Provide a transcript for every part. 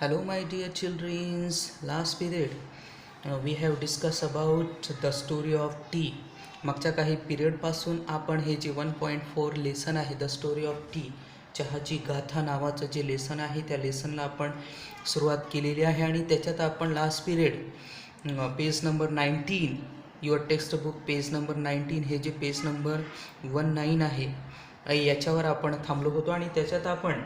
Hello, my dear children. Last period, we have discussed about the story of tea. मागच्या काही पिरियडपासून आपण हे जे 1.4 लेसन आहे द स्टोरी ऑफ टी चहाची गाथा नावाचं जे लेसन आहे त्या लेसनला आपण सुरुवात केलेली आहे आणि त्याच्यात आपण last period page number 19 your text book page number 19 हे जे पेज नंबर 19 आहे याच्यावर आपण थांबलो होतो आणि त्याच्यात आपण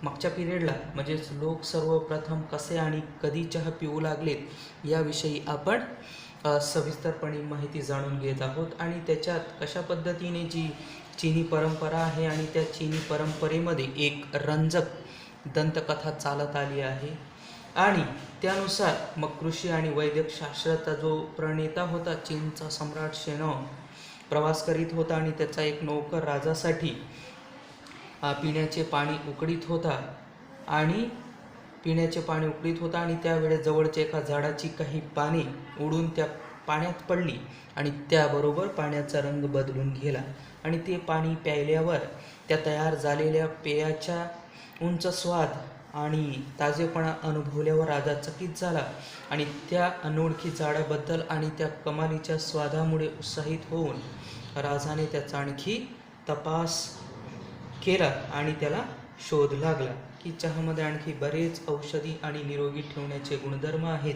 मागच्या पिरियडला म्हणजेच लोक सर्वप्रथम कसे आणि कधी चहा पिऊ लागलेत याविषयी आपण सविस्तरपणे माहिती जाणून घेत आहोत आणि त्याच्यात कशा पद्धतीने जी चीनी परंपरा आहे आणि त्या चीनी परंपरेमध्ये एक रंजक दंतकथा चालत आली आहे आणि त्यानुसार मग कृषी आणि वैद्यकशास्त्राचा जो प्रणेता होता चीनचा सम्राट शेनॉन्ग प्रवास करीत होता आणि त्याचा एक नौकर राजासाठी पिण्याचे पाणी उकळीत होता आणि त्यावेळेस जवळच्या एका झाडाची काही पाने उडून त्या पाण्यात पडली आणि त्याबरोबर पाण्याचा रंग बदलून गेला आणि ते पाणी प्यायल्यावर त्या तयार झालेल्या पेयाच्या उंच स्वाद आणि ताजेपणा अनुभवल्यावर राजा चकित झाला आणि त्या अनोळखी झाडाबद्दल आणि त्या कमालीच्या स्वादामुळे उत्साहित होऊन राजाने त्याचा आणखी तपास केला आणि त्याला शोध लागला की चहामध्ये आणखी बरेच औषधी आणि निरोगी ठेवण्याचे गुणधर्म आहेत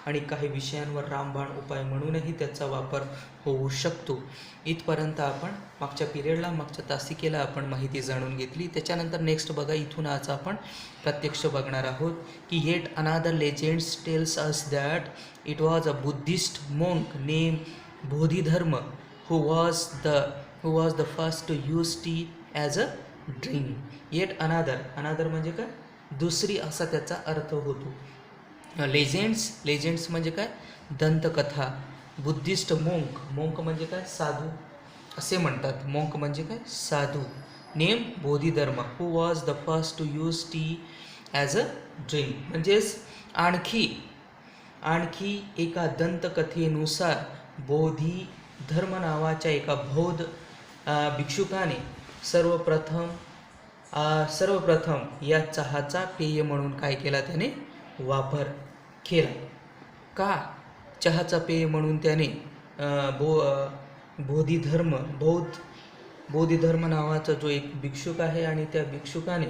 आणि काही विषयांवर रामबाण उपाय म्हणूनही त्याचा वापर होऊ शकतो. इथपर्यंत आपण मागच्या पिरियडला मागच्या तासिकेला आपण माहिती जाणून घेतली. त्याच्यानंतर नेक्स्ट बघा, इथून आज आपण प्रत्यक्ष बघणार आहोत की yet another legends tells us that it was a Buddhist monk name Bodhidharma who was the first to use tea as a drink. Yet another म्हणजे काय, दुसरी असा त्याचा अर्थ होतो. लेजेंड्स म्हणजे काय, दंतकथा. बुद्धिस्ट मोंक म्हणजे काय, साधू असे म्हणतात. मोंक म्हणजे काय, साधू. Name Bodhidharma who was the first to use tea as a drink. म्हणजेच आणखी एका दंतकथेनुसार बोधिधर्म नावाच्या एका बौद्ध भिक्षुकाने सर्वप्रथम या चहाचा पेय म्हणून काय केला, त्याने वापर केला. का चहाचा पेय म्हणून त्याने बोधिधर्म नावाचा जो एक भिक्षुक आहे आणि त्या भिक्षुकाने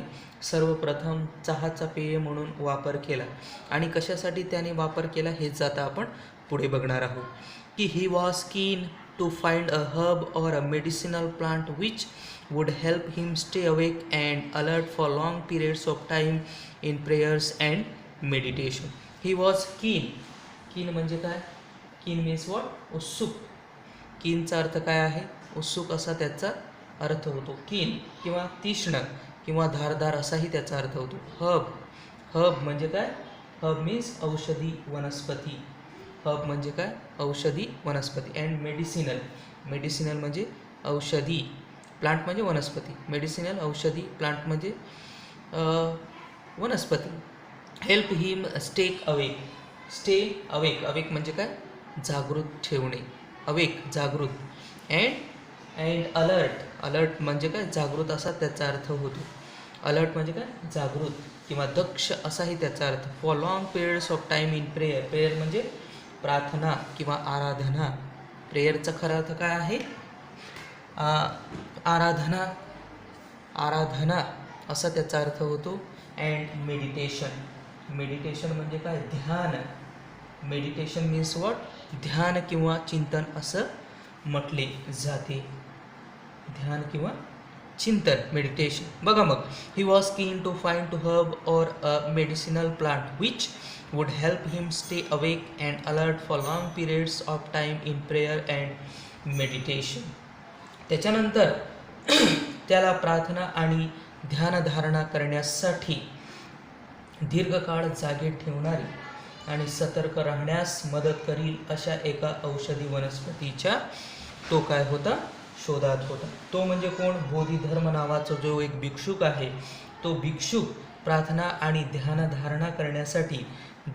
सर्वप्रथम चहाचा पेय म्हणून वापर केला आणि कशासाठी त्याने वापर केला हेच आता आपण पुढे बघणार आहोत की ही वॉज कीन to find a herb or a medicinal plant which would help him stay awake and alert for long periods of time in prayers and meditation. He was keen म्हणजे काय, keen means what, उत्सुक. कीनचा अर्थ काय आहे, उत्सुक असा त्याचा अर्थ होतो. कीन किंवा तीक्ष्ण किंवा धारदार असाही त्याचा अर्थ होतो. हर्ब म्हणजे काय, हर्ब मीन्स औषधी वनस्पती. हर्ब म्हणजे काय, औषधी वनस्पती. अँड मेडिसिनल म्हणजे औषधी, प्लांट म्हणजे वनस्पती. मेडिसिनल औषधी, प्लांट म्हणजे वनस्पती. हेल्प हिम स्टे अवेक म्हणजे काय, जागृत ठेवणे. अवेक जागृत. अँड अलर्ट म्हणजे काय, जागृत असा त्याचा अर्थ होतो. अलर्ट म्हणजे काय, जागृत किंवा दक्ष असाही त्याचा अर्थ. For long periods of time in prayer म्हणजे प्रार्थना किंवा आराधना. प्रेयरचा खरा अर्थ काय आहे, आराधना असा त्याचा अर्थ होतो. अँड मेडिटेशन म्हणजे काय, ध्यान. मेडिटेशन मीन्स वॉट, ध्यान किंवा चिंतन असं म्हटले जाते. ध्यान किंवा चिंतन, मेडिटेशन. बघा मग, he was keen to find to herb or a medicinal plant which would help him stay awake and alert for long periods of time in prayer and meditation. त्याच्यानंतर त्याला प्रार्थना आणि ध्यानधारणा करण्यासाठी दीर्घकाळ जागे ठेवणारी आणि सतर्क राहण्यास मदत करील अशा एका औषधी वनस्पतीच्या तो काय होता, शोधात होता. तो म्हणजे कोण, बोधिधर्म नावाचा जो एक भिक्षुक आहे. तो भिक्षुक प्रार्थना आणि ध्यानधारणा करण्यासाठी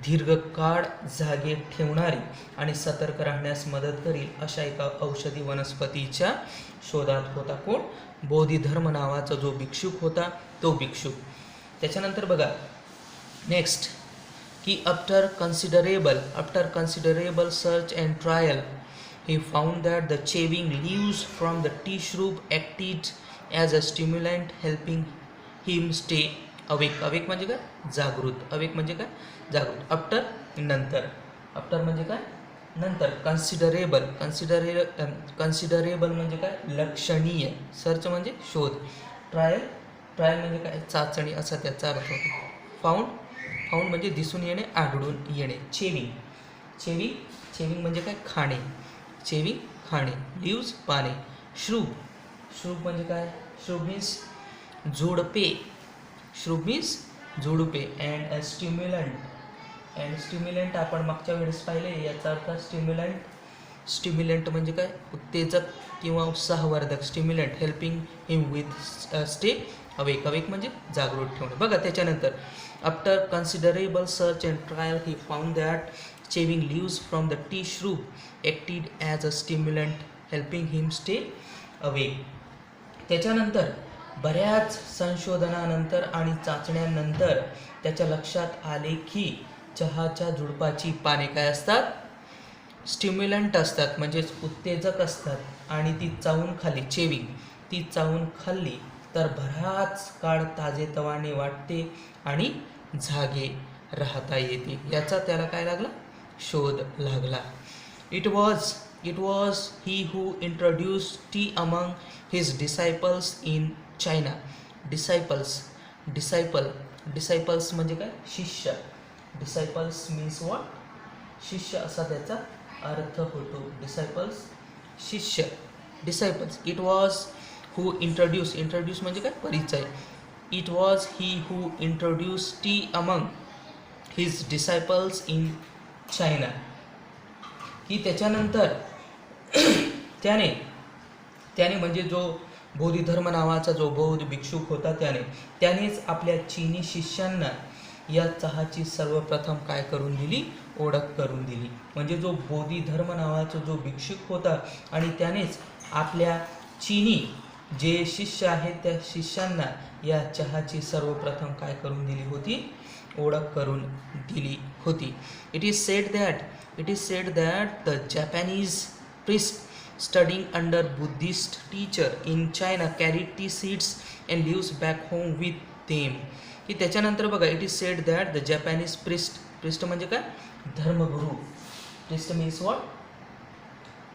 दीर्घकाळ जागे ठेवणारी आणि सतर्क राहण्यास मदत करील अशा एका औषधी वनस्पतीच्या शोधात होता. कोण, बोधिधर्म नावाचा जो भिक्षुक होता तो भिक्षुक. त्याच्यानंतर बघा नेक्स्ट, की after considerable search and trial he found that the shaving leaves from the tea shrub acted as a stimulant helping him stay awake. Awake म्हणजे काय? जागृत. अवेक म्हणजे काय? जागृत. आफ्टर नंतर. आफ्टर म्हणजे काय? नंतर. कन्सिडरेबल म्हणजे काय? लक्षणीय. सर्च म्हणजे शोध. ट्रायल म्हणजे काय? चाचणी असा त्याचा अर्थ होतो. फाउंड म्हणजे दिसून येणे, आढळून येणे. चेविंग म्हणजे काय? खाणे. चेविंग खाणे. लिव्ज पाने. श्रूब म्हणजे काय? श्रूब मीन्स झुडपे अँड स्टिम्युलंट आपण मागच्या वेळेस पाहिले. याचा अर्थ स्टिम्युलंट म्हणजे काय? उत्तेजक किंवा उत्साहवर्धक. Stimulant helping him with stay awake म्हणजे जागृत ठेवणे. बघा त्याच्यानंतर after considerable search and trial he found that shaving leaves from the tea shrub acted as a stimulant helping him stay awake. त्याच्यानंतर बऱ्याच संशोधनानंतर आणि चाचण्यांनंतर त्याच्या लक्षात आले की चहाच्या झुडपाची पाने काय असतात? स्टिम्युलंट असतात, म्हणजेच उत्तेजक असतात. आणि ती चावून खाल्ली तर बराच काळ ताजेतवाने वाटते आणि जागे राहता येते. याचा त्याला काय लागला? शोध लागला. It was he who introduced tea among his disciples in China. Disciples म्हणजे काय? शिष्य. Disciples means what? शिष्य असा त्याचा अर्थ होतो. Disciples शिष्य. Disciples. It was who introduced म्हणजे काय? परिचय. It was he who introduced tea among his disciples in China. की त्याच्यानंतर त्याने म्हणजे जो बोधिधर्म नावाचा जो बौद्ध भिक्षुक होता त्यानेच आपल्या चीनी शिष्यांना या चहाची सर्वप्रथम काय करून दिली? ओळख करून दिली. म्हणजे जो बोधिधर्म नावाचा जो भिक्षुक होता आणि त्यानेच आपल्या चीनी जे शिष्य आहेत त्या शिष्यांना या चहाची सर्वप्रथम काय करून दिली होती? ओळख करून दिली होती. It is said that the Japanese priest studying under Buddhist teacher in China carried tea seeds and leaves back home with them. की त्याच्यानंतर बघा, it is said that the Japanese priest म्हणजे काय? धर्मगुरू. Priest means what?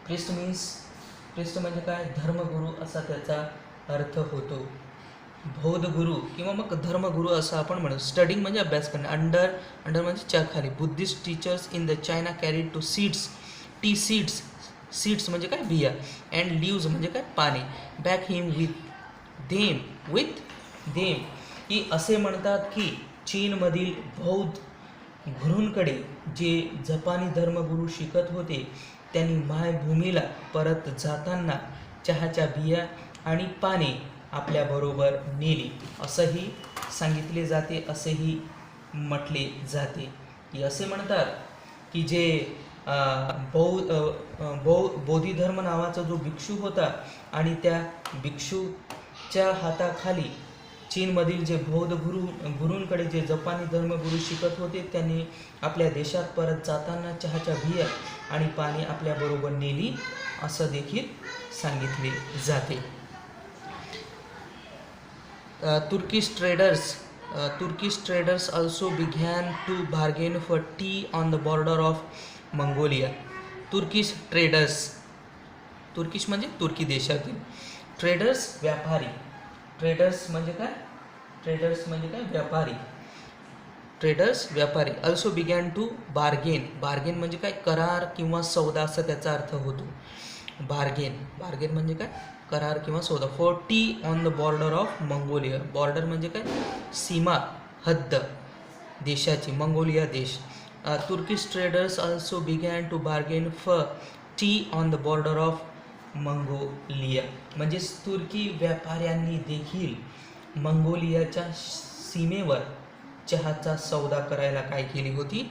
priest म्हणजे काय? धर्मगुरू असा त्याचा अर्थ होतो. बौद्ध गुरु किंवा मग धर्मगुरू असं आपण म्हणू. स्टडिंग म्हणजे अभ्यास करणे. अंडर म्हणजे चहाखाली. Buddhist teachers in the China carried to tea seeds म्हणजे काय? बिया. अँड लिव्ज म्हणजे काय? पाने. बॅक हिम विथ देम की असे म्हणतात की चीनमधील बौद्ध गुरूंकडे जे जपानी धर्मगुरू शिकत होते त्यांनी मायभूमीला परत जाताना चहाच्या बिया आणि पाने आपल्याबरोबर नेली असंही सांगितले जाते, असेही म्हटले जाते. की असे म्हणतात की जे बोधिधर्म नावाचा जो भिक्षू होता आणि त्या भिक्षूच्या हाताखाली चीनमधील जे बौद्ध गुरूंकडे जे जपानी धर्मगुरू शिकत होते त्यांनी आपल्या देशात परत जाताना चहाच्या बिया आणि पाने आपल्याबरोबर नेली असं देखील सांगितले जाते. Turkish traders also began to bargain for tea on the border of Mongolia. Turkish म्हणजे तुर्की देशातील. ट्रेडर्स व्यापारी. ट्रेडर्स म्हणजे काय? व्यापारी. also began to bargain म्हणजे काय? करार किंवा सौदा असा त्याचा अर्थ होतो. बार्गेन म्हणजे काय? करार किंवा सौदा. For tea on the border of Mongolia. Border म्हणजे काय? सीमा, हद्द देशाची. मंगोलिया देश. Turkish traders also began to bargain for tea on the border of Mongolia. म्हणजेच तुर्की व्यापाऱ्यांनी देखील मंगोलियाच्या सीमेवर चहाचा सौदा करायला काय केली होती?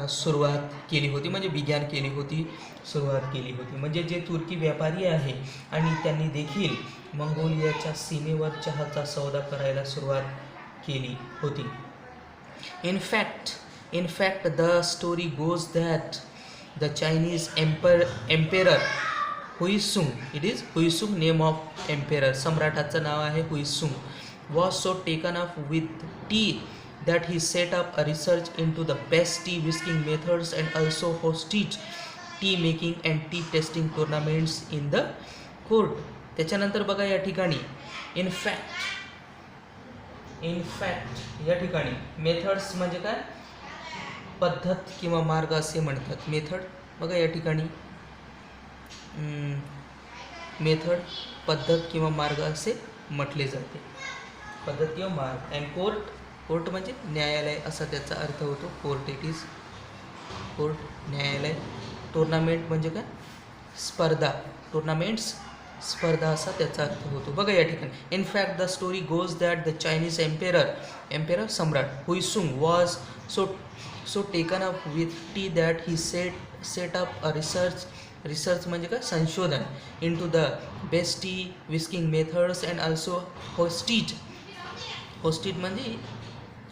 सुरुवात केली होती. म्हणजे बिगॅन केली होती, सुरुवात केली होती. म्हणजे जे तुर्की व्यापारी आहे आणि त्यांनी देखील मंगोलियाच्या सीमेवर चहाचा सौदा करायला सुरुवात केली होती. In fact In fact, the story goes that the Chinese emperor Huizong, it is Huizong, name of emperor, सम्राटाचं नाव आहे हुइसुंग, was so taken up with tea that he set up a research into the best tea whisking methods and also hosted tea making and tea testing tournaments in the court. त्याच्यानंतर बघा या ठिकाणी in fact या ठिकाणी methods म्हणजे काय, पद्धत किंवा मार्ग असे म्हणतात. मेथड बघा या ठिकाणी मेथड पद्धत किंवा मार्ग असे म्हटले जाते, पद्धत किंवा मार्ग. अँड कोर्ट म्हणजे न्यायालय असा त्याचा अर्थ होतो. कोर्ट, इट इज कोर्ट, न्यायालय. टुर्नामेंट म्हणजे काय, स्पर्धा, टुर्नामेंट्स स्पर्धा असा त्याचा अर्थ होतो. बघा या ठिकाणी in fact the story goes that the Chinese emperor सम्राट Huizong was so taken up with tea that he set up a research म्हणजे काय, संशोधन into the best tea whisking methods and also hosted म्हणजे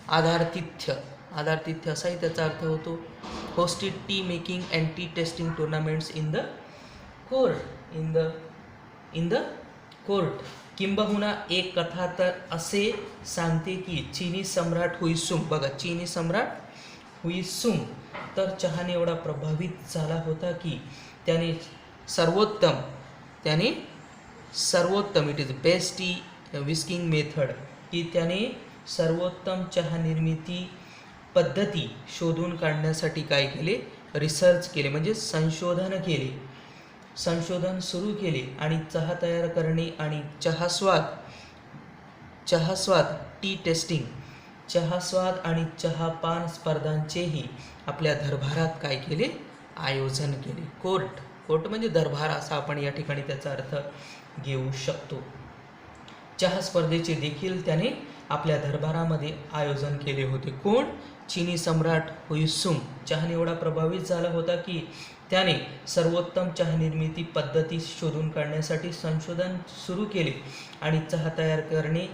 आधारतिथ्य असाही त्याचा अर्थ होतो. Hosted tea making and tea tasting tournaments in the court. किंबहुना एक कथा तर असे सांगते की चीनी सम्राट हुइसुंग, बघा चीनी सम्राट हुइसुंग तर चहाने एवढा प्रभावित झाला होता की त्याने सर्वोत्तम it is best tea whisking method, की त्याने सर्वोत्तम चहा निर्मिती पद्धती शोधून काढण्यासाठी काय केले, रिसर्च केले म्हणजे संशोधन सुरू केले आणि चहा तयार करणे आणि चहास्वाद टी टेस्टिंग, चहास्वाद आणि चहापान स्पर्धांचेही आपल्या दरबारात काय केले, आयोजन केले. कोर्ट म्हणजे दरबार असा आपण या ठिकाणी त्याचा अर्थ घेऊ शकतो. चहा स्पर्धेचे देखील त्याने आपल्या दरबारामध्ये आयोजन केले होते. कोण, चीनी सम्राट हुइसुंग. चहाने एवढा प्रभावित झाला होता की त्याने सर्वोत्तम चहा निर्मिती पद्धती शोधून काढण्यासाठी संशोधन सुरू केले आणि चहा तयार करणे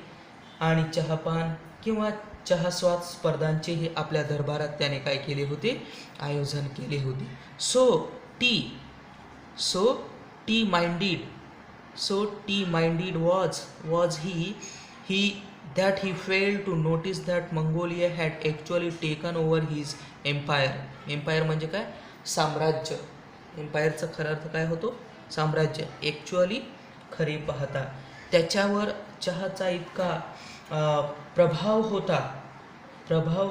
आणि चहापान किंवा चहास्वाद स्पर्धांचेही आपल्या दरबारात त्याने काय केले होते, आयोजन केले होते. So T minded was he that he failed to notice that Mongolia had actually taken over his empire. Empire म्हणजे काय, साम्राज्य. एम्पायरचा खरा अर्थ काय होतो, साम्राज्य. ॲक्च्युअली खरे पाहता त्याच्यावर चहाचा इतका प्रभाव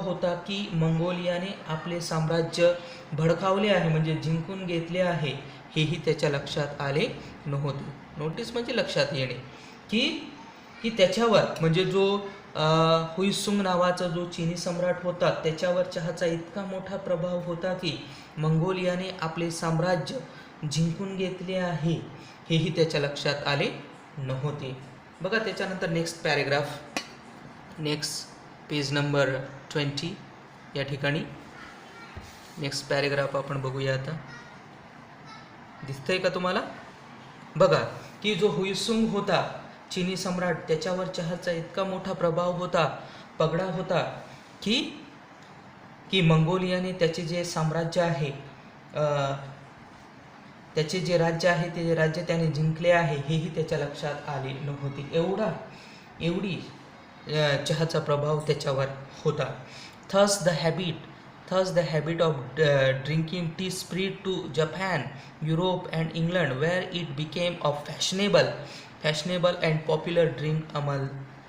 होता की मंगोलियाने आपले साम्राज्य भडकावले आहे म्हणजे जिंकून घेतले आहे, हेही त्याच्या लक्षात आले नव्हते. नोटीस म्हणजे लक्षात येणे, की त्याच्यावर म्हणजे जो हुइसुंग नावाचा जो चीनी सम्राट होता त्याच्यावर चहाचा इतका मोठा प्रभाव होता की मंगोलियाने आपले साम्राज्य जिंकून घेतले आहे, हेही त्याच्या लक्षात आले नव्हते. बघा त्याच्यानंतर next paragraph, next page number 20 या ठिकाणी नेक्स्ट पॅरेग्राफ आपण बघूया. आता दिसतंय का तुम्हाला, बघा की जो हुइसुंग होता चीनी सम्राट त्याच्यावर चहाचा इतका मोठा प्रभाव होता, पगडा होता की मंगोलियाने त्याचे जे साम्राज्य आहे, त्याचे जे राज्य आहे ते राज्य त्याने जिंकले आहे, हेही त्याच्या लक्षात आले नव्हते. एवढी चहाचा प्रभाव त्याच्यावर होता. Thus the habit of drinking tea spread to Japan, Europe and England, where it became a fashionable and popular drink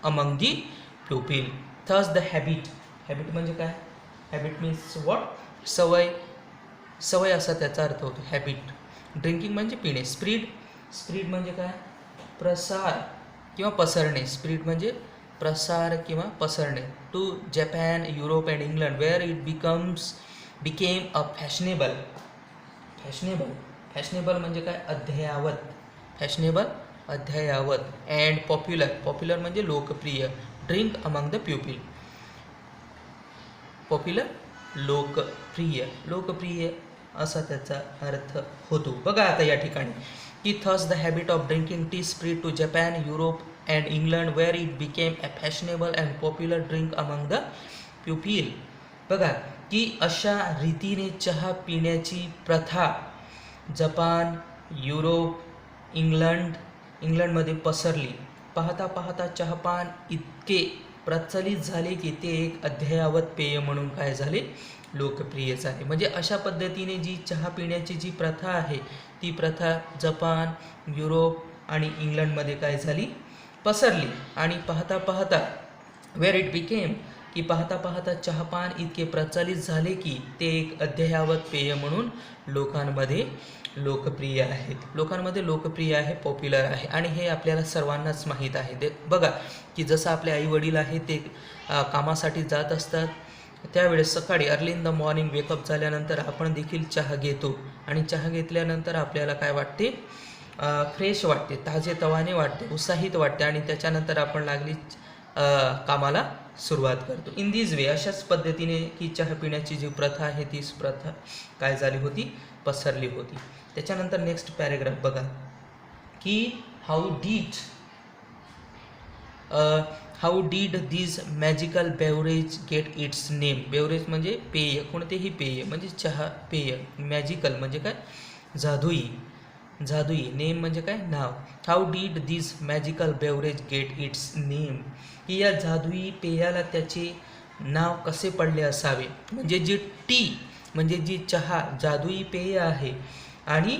among the people. Thus the habit म्हणजे काय, habit means what, सवय असा त्याचा अर्थ होतो. हॅबिट, ड्रिंकिंग म्हणजे पिणे. Spread म्हणजे काय, प्रसार किंवा पसरणे. स्प्रीड म्हणजे प्रसार किंवा पसरणे. To Japan, Europe and England, where it became a fashionable म्हणजे काय, अद्ययावत अँड पॉप्युलर म्हणजे लोकप्रिय. Drink among the people, popular लोकप्रिय असा त्याचा अर्थ होतो. बघा आता या ठिकाणी की thus the habit of drinking tea spread to Japan, Europe and England, where it became a fashionable and popular drink among the people. बघा की अशा रीतीने चहा पिण्याची प्रथा जपान, युरोप, इंग्लंडमध्ये पसरली. पाहता पाहता चहापान इतके प्रचलित झाले की ते एक अद्ययावत पेय म्हणून काय झाले, लोकप्रिय झाले. म्हणजे अशा पद्धतीने जी चहा पिण्याची जी प्रथा आहे ती प्रथा जपान, युरोप आणि इंग्लंडमध्ये काय झाली, पसरली. आणि पाहता पाहता वेअर इट बिकेम, की पाहता पाहता चहापान इतके प्रचलित झाले की ते एक अद्ययावत पेय म्हणून लोकांमध्ये लोकप्रिय आहे, पॉप्युलर आहे. आणि हे आपल्याला सर्वांनाच माहीत आहे. बघा की जसं आपले आई वडील आहेत ते कामासाठी जात असतात, त्यावेळेस सकाळी early in the morning wake up झाल्यानंतर आपण देखील चहा घेतो. आणि चहा घेतल्यानंतर आपल्याला काय वाटते, फ्रेश वाटते, ताजेतवाने वाटते, उत्साहित वाटते. आणि त्याच्यानंतर आपण कामाला सुरुवात करतो. इन दिस वे, अशाच पद्धतीने की चहा पिण्याची जी प्रथा आहे तीच प्रथा काय झाली होती, पसरली होती. त्याच्यानंतर नेक्स्ट पॅरेग्राफ बघा की how did this magical beverage get its name. Beverage म्हणजे पेय, कोणतेही पेय म्हणजे चहा पेय. मॅजिकल म्हणजे काय, जादुई. नेम म्हणजे काय, नाव. How did this magical beverage get its name, की या जादुई पेयाला त्याचे नाव कसे पडले असावे. म्हणजे जी टी म्हणजे जी चहा जादुई पेय आहे आणि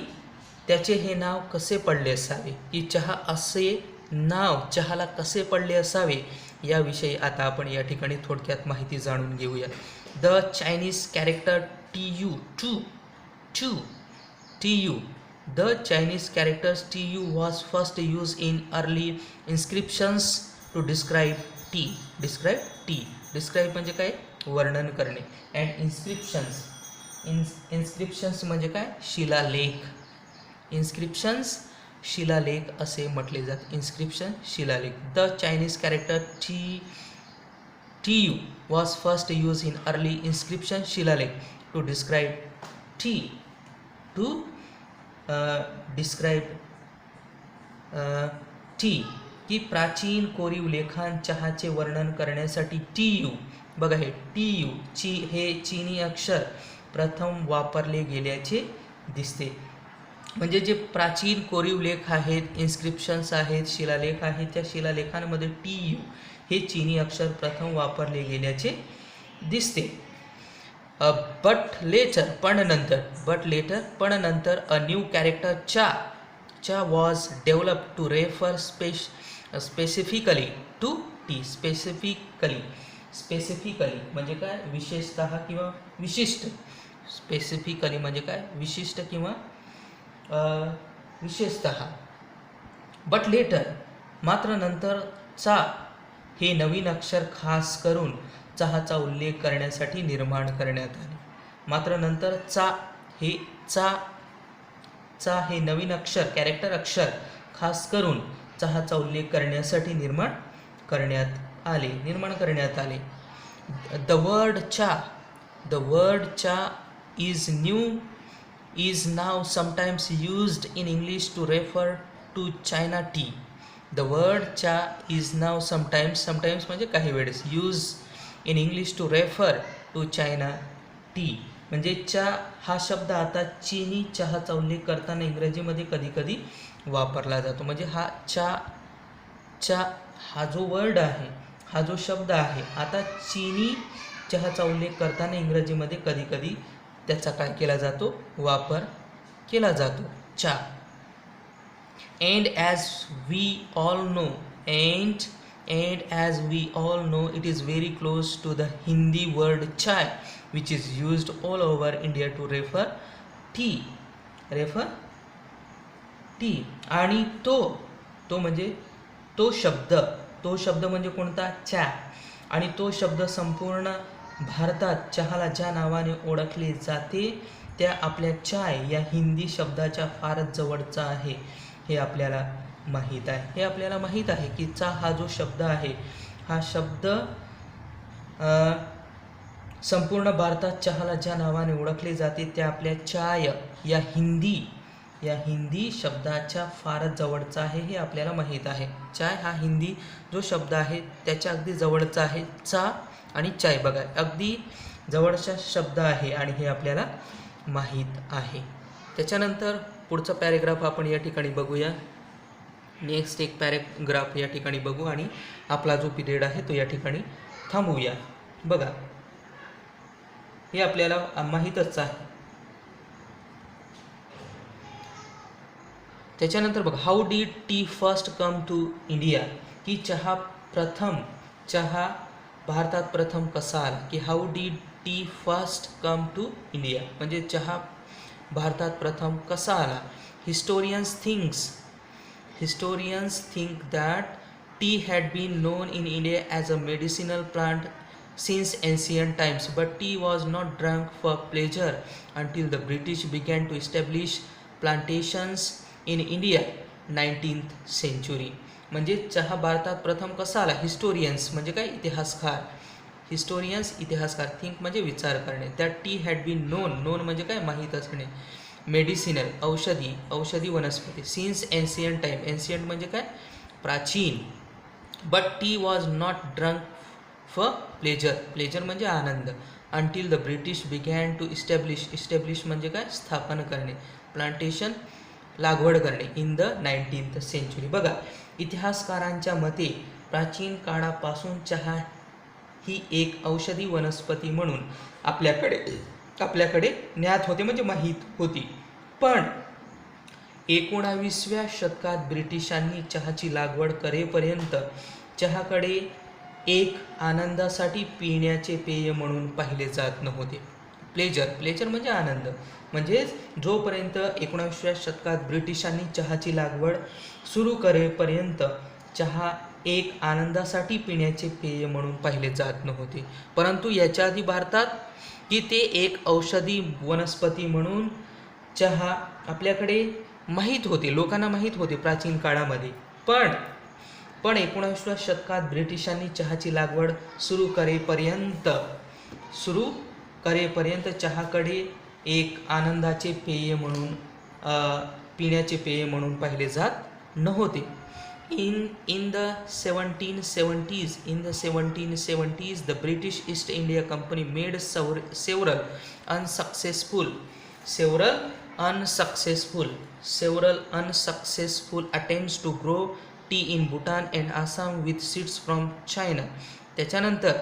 त्याचे हे नाव कसे पडले असावे, की चहा असे नाव चहाला कसे पडले असावे याविषयी आता आपण या ठिकाणी थोडक्यात माहिती जाणून घेऊया. The Chinese character TU. The Chinese characters TU was first used in early inscriptions to describe tea. Describe म्हणजे काय, वर्णन करणे. And inscriptions म्हणजे काय, शिलालेख. शिलालेख असे म्हटले जाते. इन्स्क्रिप्शन, शिलालेख. The Chinese character TU was first used in early inscription शिलालेख to describe tea. की प्राचीन कोरीव लेखांत चहाचे वर्णन करण्यासाठी TU, बघा हे TU हे चीनी अक्षर प्रथम वापरले गेल्याचे दिसते. म्हणजे जे प्राचीन कोरीव लेख आहेत, इन्स्क्रिप्शन्स आहेत, शिलालेख आहेत, त्या शिलालेखांमध्ये TU हे चीनी अक्षर प्रथम वापरले गेल्याचे दिसते. पण नंतर अ न्यू कॅरेक्टर चा was develop to refer specifically to tea. Specifically म्हणजे काय, विशेषतः किंवा विशिष्ट. स्पेसिफिकली म्हणजे काय, विशिष्ट किंवा विशेषतः. बट लेटर मात्र नंतर चा हे नवीन अक्षर खास करून चहाचा उल्लेख करण्यासाठी निर्माण करण्यात आले. मात्र नंतर चा हे नवीन अक्षर, कॅरेक्टर अक्षर खास करून चहाचा उल्लेख करण्यासाठी निर्माण करण्यात आले. द वर्ड चा is now sometimes used in English to refer to China tea. The word cha is now sometimes म्हणजे काही वेळेस used in English to refer to China tea. म्हणजे चा हा शब्द आता चीनी चहाचा उल्लेख करताना इंग्रजीमध्ये कधी वापरला जातो. म्हणजे हा जो वर्ड आहे, हा जो शब्द आहे, आता चीनी चहाचा उल्लेख करताना इंग्रजीमध्ये कधी त्याचा काय केला जातो, वापर केला जातो, चा. And as we all know, it is very close to the Hindi word chai, which is used all over India to refer tea. आणि तो म्हणजे तो शब्द म्हणजे कोणता, चा. आणि तो शब्द संपूर्ण भारतात चहाला ज्या नावाने ओळखले जाते त्या आपल्या चाय या हिंदी शब्दाच्या फारच जवळचा आहे. हे आपल्याला माहीत आहे की चा हा जो शब्द आहे, हा शब्द संपूर्ण भारतात चहाला ज्या नावाने ओळखले जाते त्या आपल्या चाय या हिंदी शब्दाच्या फारच जवळचा आहे. हे आपल्याला माहीत आहे. चाय हा हिंदी जो शब्द आहे त्याच्या अगदी जवळचा आहे चा आणि चाय. बघा अगदी जवळचा शब्द आहे आणि हे आपल्याला माहीत आहे. त्याच्यानंतर पुढचा पॅरेग्राफ आपण या ठिकाणी बघूया. नेक्स्ट एक पॅरेग्राफ या ठिकाणी बघू आणि आपला जो पिरियड आहे तो या ठिकाणी थांबवूया. बघा, हे आपल्याला माहीतच आहे. त्याच्यानंतर बघा, how did tea first come to India, की चहा भारतात प्रथम कसा आला, की how did tea first come to India म्हणजे चहा भारतात प्रथम कसा आला. Historians think that tea had been known in India as a medicinal plant since ancient times, but tea was not drunk for pleasure until the British began to establish plantations in India 19th century. म्हणजे चहा भारतात प्रथम कसा आला. Historians म्हणजे काय, इतिहासकार. इतिहासकार. थिंक म्हणजे विचार करणे. त्यात टी हॅड बीन नोन म्हणजे काय, माहीत असणे. मेडिसिनल औषधी वनस्पती. सिन्स एन्शियंट टाईम, एन्शियंट म्हणजे काय, प्राचीन. But tea was not drunk for pleasure म्हणजे आनंद. Until the British began to establish म्हणजे काय, स्थापन करणे. प्लांटेशन लागवड करणे. In the 19th century. बघा, इतिहासकारांच्या मते प्राचीन काळापासून चहा ही एक औषधी वनस्पती म्हणून आपल्याकडे ज्ञात होते म्हणजे माहीत होती. पण 19व्या शतकात ब्रिटिशांनी चहाची लागवड करेपर्यंत चहाकडे एक आनंदासाठी पिण्याचे पेय म्हणून पाहिले जात नव्हते. प्लेजर म्हणजे आनंद. म्हणजे जोपर्यंत 19व्या शतकात ब्रिटिशांनी चहाची लागवड सुरू करेपर्यंत चहा एक आनंदासाठी पिण्याचे पेय म्हणून पाहिले जात नव्हते. परंतु याच्या आधी भारतात की ते एक औषधी वनस्पती म्हणून चहा आपल्याकडे माहीत होते, लोकांना माहीत होते प्राचीन काळामध्ये. पण 19व्या शतकात ब्रिटिशांनी चहाची लागवड सुरू करेपर्यंत चहाकडे एक आनंदाचे पेय म्हणून पिण्याचे पेय म्हणून पाहिले जात नव्हते. In the 1770s, the British East India Company made several unsuccessful attempts to grow tea in Bhutan and Assam with seeds from China. त्याच्यानंतर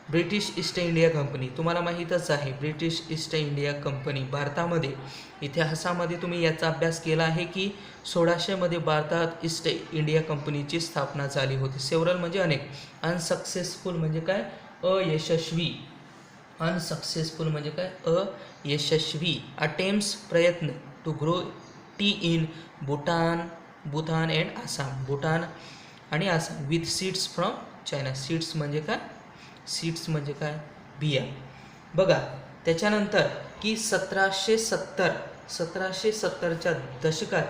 ब्रिटिश ईस्ट इंडिया कंपनी, तुम्हाला माहीतच आहे ब्रिटिश ईस्ट इंडिया कंपनी भारतामध्ये, इतिहासामध्ये तुम्ही याचा अभ्यास केला आहे की 1600 भारतात ईस्ट इंडिया कंपनीची स्थापना झाली होती. सेव्हरल म्हणजे अनेक. अनसक्सेसफुल म्हणजे काय, अयशस्वी. अटेम्प्ट्स प्रयत्न. To grow tea in Bhutan and Assam, Bhutan आणि Assam. With seeds from China. Seeds म्हणजे काय, बिया. बघा, त्याच्यानंतर की 1770च्या दशकात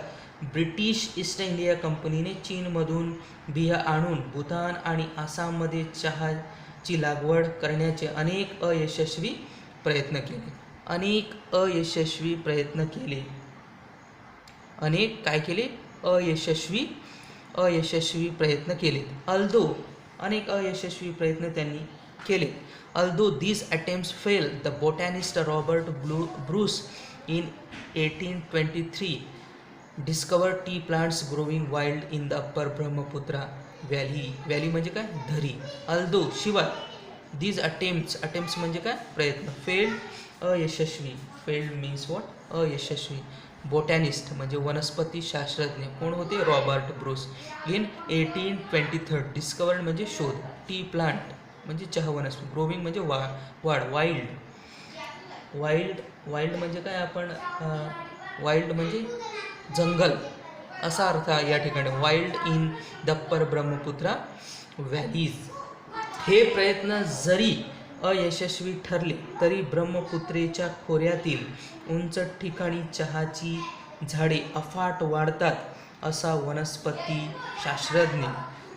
ब्रिटिश ईस्ट इंडिया कंपनीने चीनमधून बिया आणून भूतान आणि आसाममध्ये चहाची लागवड करण्याचे अनेक अयशस्वी प्रयत्न केले. अयशस्वी प्रयत्न केले. अनेक अयशस्वी प्रयत्न त्यांनी केले. Although these attempts failed, the botanist Robert Bruce in 1823 discovered tea plants growing wild in the upper Brahmaputra valley. Valley म्हणजे काय, धरी. Although शिवाय these attempts म्हणजे काय, प्रयत्न. अयशस्वी. failed means what, अयशस्वी. बोटॅनिस्ट म्हणजे वनस्पती शास्त्रज्ञ कोण होते, रॉबर्ट ब्रूस. इन 1823 डिस्कवर्ड म्हणजे शोध. टी प्लांट म्हणजे चहा वनस्पती. ग्रोविंग म्हणजे वाढ. वाईल्ड म्हणजे काय, आपण वाईल्ड म्हणजे जंगल असा अर्थ या ठिकाणी. Wild in the upper Brahmaputra valleys. हे प्रयत्न जरी अयशस्वी ठरले तरी ब्रह्मपुत्रेच्या खोऱ्यातील उंच ठिकाणी चहाची झाडे अफाट वाढतात असा वनस्पती शास्त्रज्ञ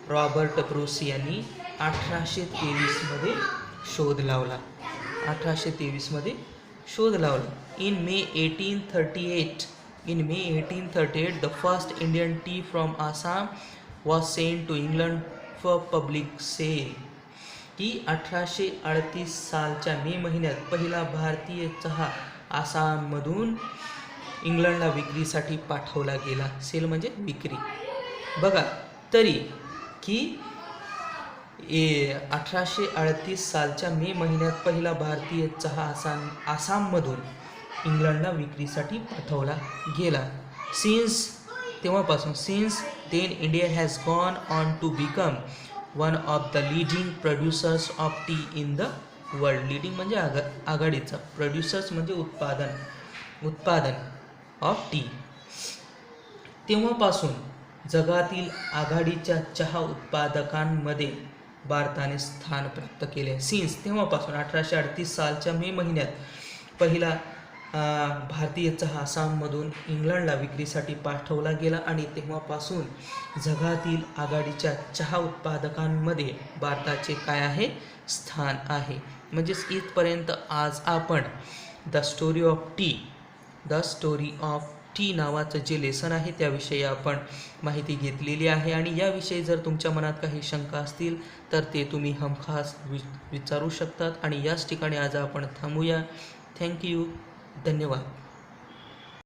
रॉबर्ट ब्रूस यांनी 1823 शोध लावला. In May 1838, the first Indian tea from Assam was sent to England for public sale. की 1838 सालच्या मे महिन्यात पहिला भारतीय चहा आसाममधून इंग्लंडला विक्रीसाठी पाठवला गेला. सेल म्हणजे विक्री. बघा तरी की 1838 सालच्या मे महिन्यात पहिला भारतीय चहा आसाममधून इंग्लंडला विक्रीसाठी पाठवला गेला. Since then India has gone on to become one of the leading producers of tea in the world. Leading म्हणजे आघाडीचा, प्रोड्युसर्स म्हणजे उत्पादन ऑफ टी. तेव्हापासून जगातील आघाडीच्या चहा उत्पादकांमध्ये भारताने स्थान प्राप्त केले. तेव्हापासून 1838 सालच्या मे महिन्यात पहिला भारतीय चहा आसाममधून इंग्लंडला विक्रीसाठी पाठवला गेला आणि तेव्हापासून जगातील आघाडीच्या चहा उत्पादकांमध्ये भारताचे काय आहे, स्थान आहे. म्हणजेच इथपर्यंत आज आपण द स्टोरी ऑफ टी नावाचं जे लेसन आहे त्याविषयी आपण माहिती घेतलेली आहे. आणि याविषयी जर तुमच्या मनात काही शंका असतील तर ते तुम्ही हमखास विचारू शकतात. आणि याच ठिकाणी आज आपण थांबूया. थँक्यू. धन्यवाद.